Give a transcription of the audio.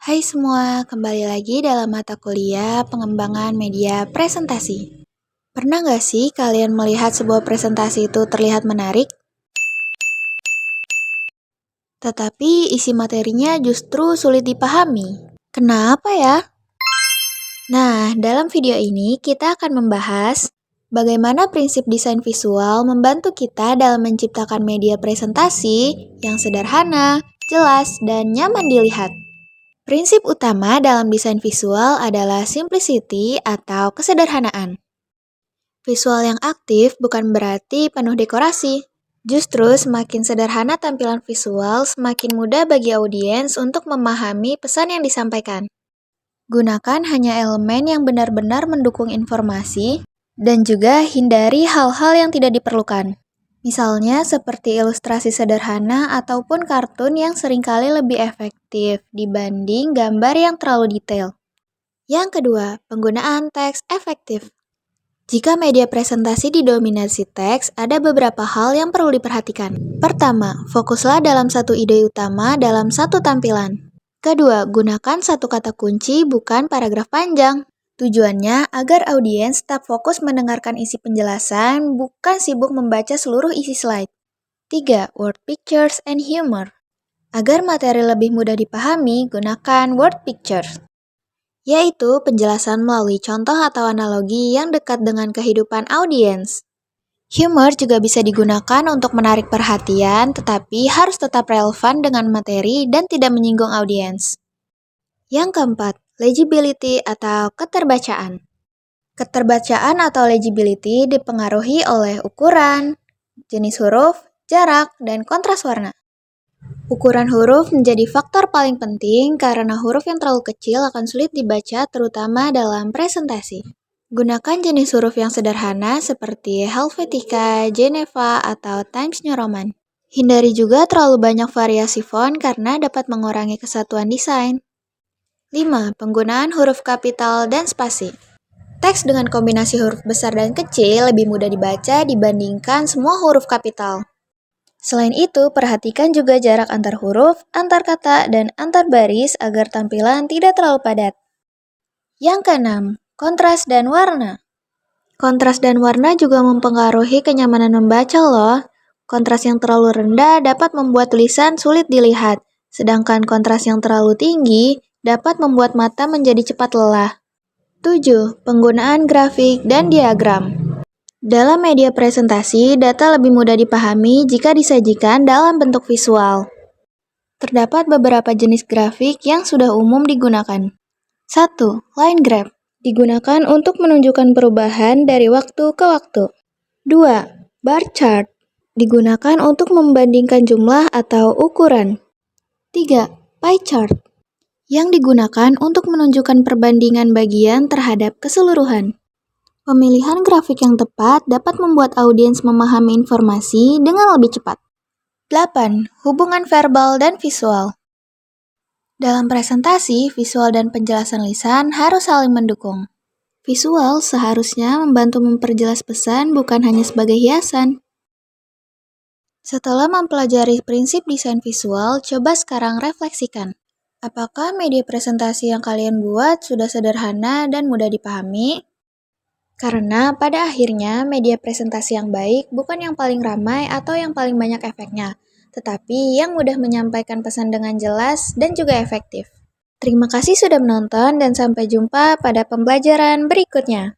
Hai semua, kembali lagi dalam mata kuliah pengembangan media presentasi. Pernah nggak sih kalian melihat sebuah presentasi itu terlihat menarik, tetapi isi materinya justru sulit dipahami? Kenapa ya? Nah, dalam video ini kita akan membahas bagaimana prinsip desain visual membantu kita dalam menciptakan media presentasi yang sederhana, jelas, dan nyaman dilihat. Prinsip utama dalam desain visual adalah simplicity atau kesederhanaan. Visual yang aktif bukan berarti penuh dekorasi. Justru semakin sederhana tampilan visual, semakin mudah bagi audiens untuk memahami pesan yang disampaikan. Gunakan hanya elemen yang benar-benar mendukung informasi, dan juga hindari hal-hal yang tidak diperlukan. Misalnya seperti ilustrasi sederhana ataupun kartun yang seringkali lebih efektif dibanding gambar yang terlalu detail. Yang kedua, penggunaan teks efektif. Jika media presentasi didominasi teks, ada beberapa hal yang perlu diperhatikan. Pertama, fokuslah dalam satu ide utama dalam satu tampilan. Kedua, gunakan satu kata kunci bukan paragraf panjang. Tujuannya agar audiens tetap fokus mendengarkan isi penjelasan, bukan sibuk membaca seluruh isi slide. 3. Word pictures and humor. Agar materi lebih mudah dipahami, gunakan word pictures, yaitu penjelasan melalui contoh atau analogi yang dekat dengan kehidupan audiens. Humor juga bisa digunakan untuk menarik perhatian, tetapi harus tetap relevan dengan materi dan tidak menyinggung audiens. Yang keempat, legibility atau keterbacaan. Keterbacaan atau legibility dipengaruhi oleh ukuran, jenis huruf, jarak, dan kontras warna. Ukuran huruf menjadi faktor paling penting karena huruf yang terlalu kecil akan sulit dibaca terutama dalam presentasi. Gunakan jenis huruf yang sederhana seperti Helvetica, Geneva, atau Times New Roman. Hindari juga terlalu banyak variasi font karena dapat mengurangi kesatuan desain. 5. Penggunaan huruf kapital dan spasi. Teks dengan kombinasi huruf besar dan kecil lebih mudah dibaca dibandingkan semua huruf kapital. Selain itu, perhatikan juga jarak antar huruf, antar kata, dan antar baris agar tampilan tidak terlalu padat. Yang keenam, kontras dan warna. Kontras dan warna juga mempengaruhi kenyamanan membaca loh. Kontras yang terlalu rendah dapat membuat tulisan sulit dilihat, sedangkan kontras yang terlalu tinggi dapat membuat mata menjadi cepat lelah. 7. Penggunaan grafik dan diagram. Dalam media presentasi, data lebih mudah dipahami jika disajikan dalam bentuk visual. Terdapat beberapa jenis grafik yang sudah umum digunakan. 1. Line graph. Digunakan untuk menunjukkan perubahan dari waktu ke waktu. 2. Bar chart. Digunakan untuk membandingkan jumlah atau ukuran. 3. Pie chart. Yang digunakan untuk menunjukkan perbandingan bagian terhadap keseluruhan. Pemilihan grafik yang tepat dapat membuat audiens memahami informasi dengan lebih cepat. 8. Hubungan verbal dan visual. Dalam presentasi, visual dan penjelasan lisan harus saling mendukung. Visual seharusnya membantu memperjelas pesan bukan hanya sebagai hiasan. Setelah mempelajari prinsip desain visual, coba sekarang refleksikan. Apakah media presentasi yang kalian buat sudah sederhana dan mudah dipahami? Karena pada akhirnya media presentasi yang baik bukan yang paling ramai atau yang paling banyak efeknya, tetapi yang mudah menyampaikan pesan dengan jelas dan juga efektif. Terima kasih sudah menonton dan sampai jumpa pada pembelajaran berikutnya.